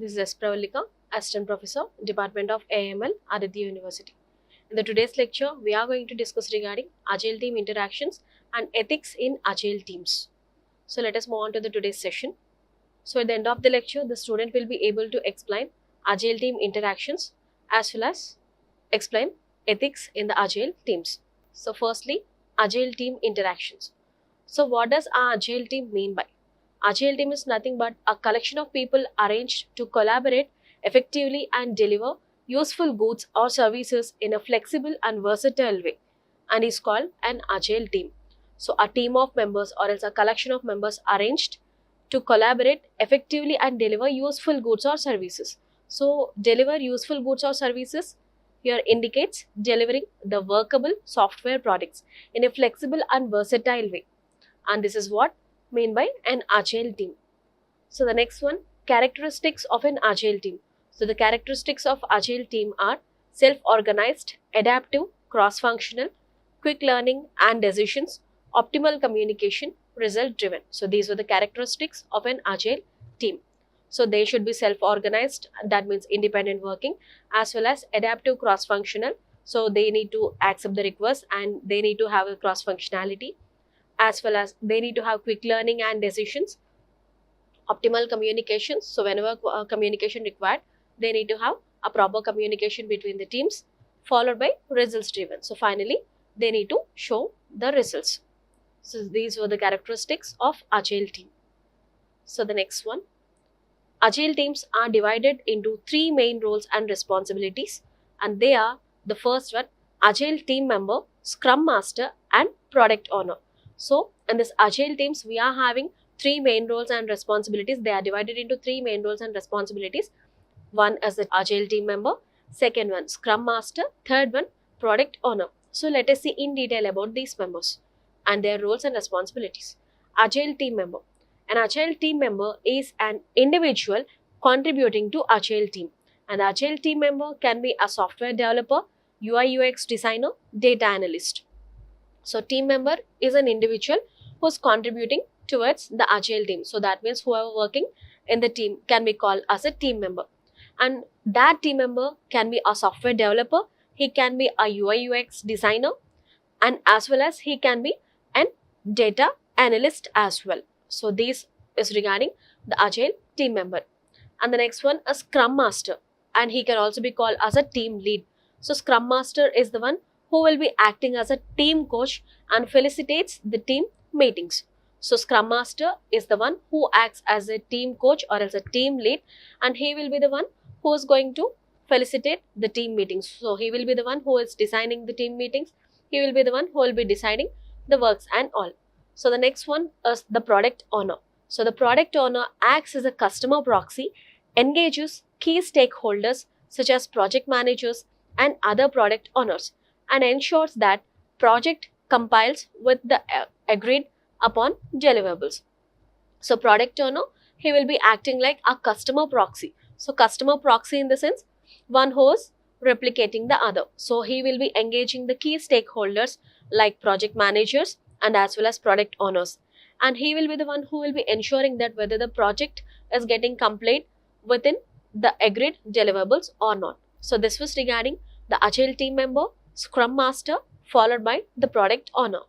This is S. Pravalika, Assistant Professor, Department of AML, Aditya University. In the today's lecture, we are going to discuss regarding Agile team interactions and ethics in Agile teams. So let us move on to the today's session. So at the end of the lecture, the student will be able to explain Agile team interactions as well as explain ethics in the Agile teams. So firstly, Agile team interactions. So what does our Agile team mean by? Agile team is nothing but a collection of people arranged to collaborate effectively and deliver useful goods or services in a flexible and versatile way, and is called an Agile team. So a team of members or else a collection of members arranged to collaborate effectively and deliver useful goods or services. So deliver useful goods or services here indicates delivering the workable software products in a flexible and versatile way, and this is what mean by an Agile team. So the next one, characteristics of an Agile team. So the characteristics of Agile team are self-organized, adaptive, cross-functional, quick learning and decisions, optimal communication, result-driven. So these were the characteristics of an Agile team. So they should be self-organized, that means independent working, as well as adaptive, cross-functional. So they need to accept the request and they need to have a cross-functionality, as well as they need to have quick learning and decisions, optimal communications. So whenever communication required, they need to have a proper communication between the teams, followed by results driven. So finally, they need to show the results. So these were the characteristics of Agile team. So the next one, Agile teams are divided into three main roles and responsibilities, and they are: the first one, Agile team member, Scrum Master and Product Owner. So in this Agile teams, we are having three main roles and responsibilities. They are divided into three main roles and responsibilities. One as the Agile team member, second one Scrum Master, third one Product Owner. So let us see in detail about these members and their roles and responsibilities. Agile team member. An Agile team member is an individual contributing to Agile team. An Agile team member can be a software developer, UI UX designer, data analyst. So team member is an individual who is contributing towards the Agile team. So that means whoever working in the team can be called as a team member. And that team member can be a software developer, he can be a UI UX designer, and as well as he can be an data analyst as well. So this is regarding the Agile team member. And the next one, a Scrum Master, and he can also be called as a team lead. So Scrum Master is the one who will be acting as a team coach and facilitates the team meetings. So Scrum Master is the one who acts as a team coach or as a team lead, and he will be the one who is going to facilitate the team meetings. So he will be the one who is designing the team meetings. He will be the one who will be deciding the works and all. So the next one is the Product Owner. So the Product Owner acts as a customer proxy, engages key stakeholders such as project managers and other product owners, and ensures that project compiles with the agreed upon deliverables. So Product Owner, he will be acting like a customer proxy. So customer proxy in the sense, one who is replicating the other. So he will be engaging the key stakeholders like project managers and as well as product owners. And he will be the one who will be ensuring that whether the project is getting complete within the agreed deliverables or not. So this was regarding the Agile team member, Scrum Master, followed by the Product Owner.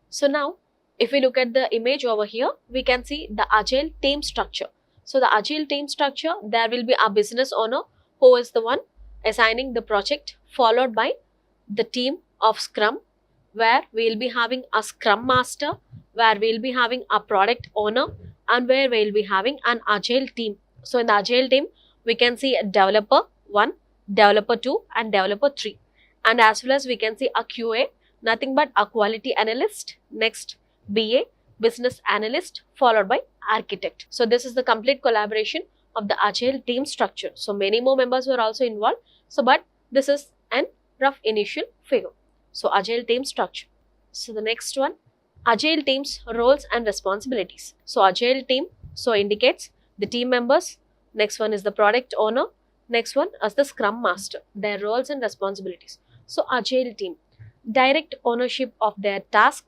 So now, if we look at the image over here, we can see the Agile team structure. So the Agile team structure, there will be a business owner who is the one assigning the project, followed by the team of Scrum, where we will be having a Scrum Master, where we will be having a Product Owner, and where we will be having an Agile team. So in the Agile team, we can see a Developer 1, Developer 2 and Developer 3. And as well as we can see a QA, nothing but a Quality Analyst, next BA, Business Analyst, followed by Architect. So this is the complete collaboration of the Agile team structure. So many more members were also involved. So but this is an rough initial figure. So Agile team structure. So the next one, Agile team's roles and responsibilities. So Agile team so indicates the team members. Next one is the Product Owner. Next one is the Scrum Master. Their roles and responsibilities. So Agile team, direct ownership of their task,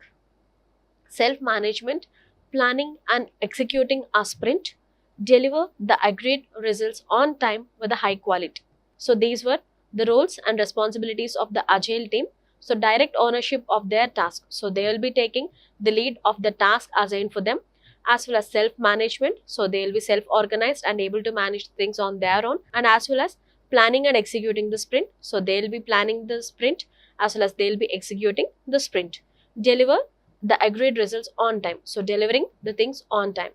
self-management, planning and executing a sprint, deliver the agreed results on time with a high quality. So these were the roles and responsibilities of the agile team. So direct ownership of their task. So they will be taking the lead of the task assigned for them, as well as self-management. So they will be self-organized and able to manage things on their own, and as well as planning and executing the sprint. So they'll be planning the sprint as well as they'll be executing the sprint. Deliver the agreed results on time. So delivering the things on time.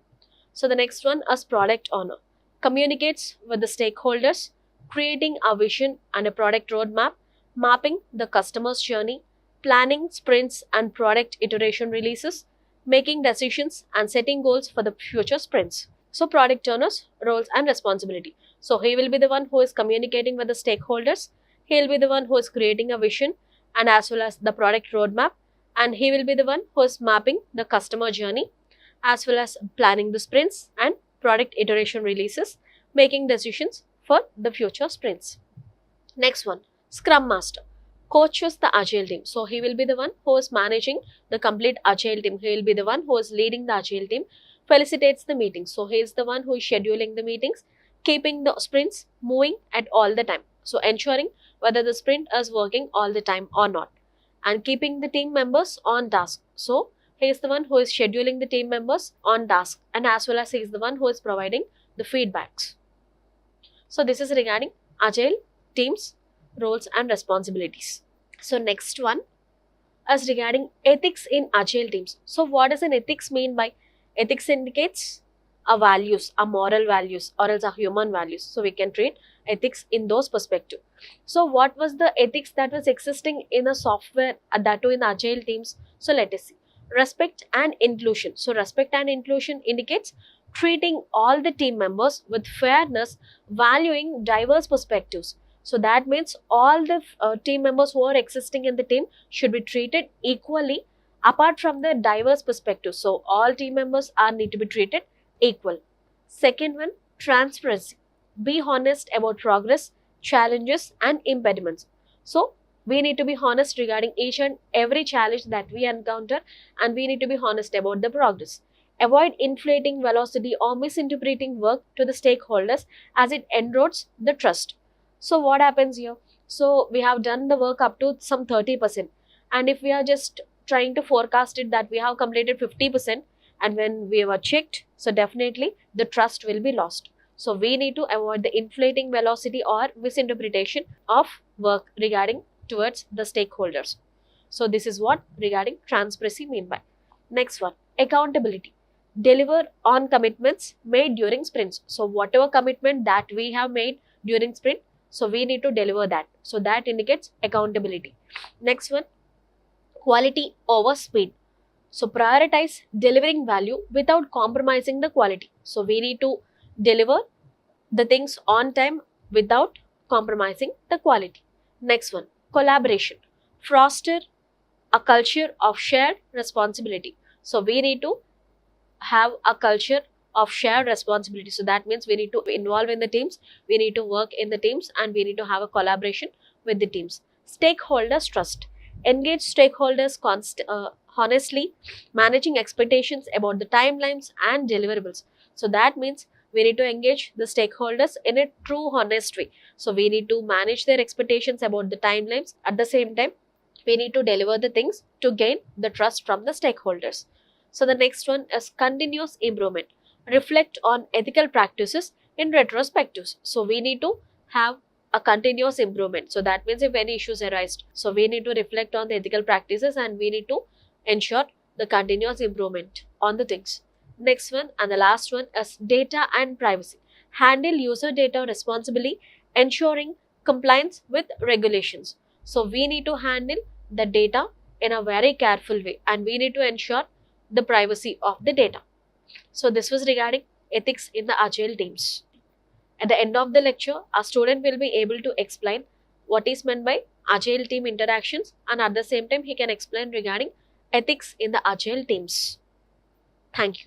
So the next one is product owner. Communicates with the stakeholders, creating a vision and a product roadmap, mapping the customer's journey, planning sprints and product iteration releases, making decisions and setting goals for the future sprints. So product owner's roles and responsibility. So he will be the one who is communicating with the stakeholders, he will be the one who is creating a vision and as well as the product roadmap, and he will be the one who is mapping the customer journey, as well as planning the sprints and product iteration releases, making decisions for the future sprints. Next one, Scrum Master. Coaches the agile team. So he will be the one who is managing the complete agile team. He will be the one who is leading the agile team, facilitates the meetings. So he is the one who is scheduling the meetings, keeping the sprints moving at all the time. So ensuring whether the sprint is working all the time or not, and keeping the team members on task. So he is the one who is scheduling the team members on task, and as well as he is the one who is providing the feedbacks. So this is regarding agile teams, roles and responsibilities. So next one is regarding ethics in agile teams. So what does an ethics mean by? Ethics indicates a values, a moral values or else a human values. So we can treat ethics in those perspective. So what was the ethics that was existing in a software, that too in agile teams? So let us see. Respect and inclusion. So respect and inclusion indicates treating all the team members with fairness, valuing diverse perspectives. So that means all the team members who are existing in the team should be treated equally apart from the diverse perspectives. So all team members need to be treated equal. Second one, transparency. Be honest about progress, challenges and impediments. So we need to be honest regarding each and every challenge that we encounter, and we need to be honest about the progress. Avoid inflating velocity or misinterpreting work to the stakeholders, as it erodes the trust. So what happens here? So we have done the work up to some 30%, and if we are just trying to forecast it that we have completed 50%, and when we were checked, so definitely the trust will be lost. So we need to avoid the inflating velocity or misinterpretation of work regarding towards the stakeholders. So this is what regarding transparency mean by. Next one, accountability. Deliver on commitments made during sprints. So whatever commitment that we have made during sprint, so we need to deliver that. So that indicates accountability. Next one, quality over speed. So prioritize delivering value without compromising the quality. So we need to deliver the things on time without compromising the quality. Next one, collaboration. Foster a culture of shared responsibility. So we need to have a culture of shared responsibility. So that means we need to involve in the teams, we need to work in the teams, and we need to have a collaboration with the teams. Stakeholders trust. Engage stakeholders honestly, managing expectations about the timelines and deliverables. So that means we need to engage the stakeholders in a true honest way. So we need to manage their expectations about the timelines. At the same time, we need to deliver the things to gain the trust from the stakeholders. So the next one is continuous improvement. Reflect on ethical practices in retrospectives. So we need to have a continuous improvement. So that means if any issues arise, so we need to reflect on the ethical practices and we need to ensure the continuous improvement on the things. Next one and the last one is data and privacy. Handle user data responsibly, ensuring compliance with regulations. So we need to handle the data in a very careful way, and we need to ensure the privacy of the data. So this was regarding ethics in the agile teams. At the end of the lecture, our student will be able to explain what is meant by agile team interactions, and at the same time he can explain regarding ethics in the agile teams. Thank you.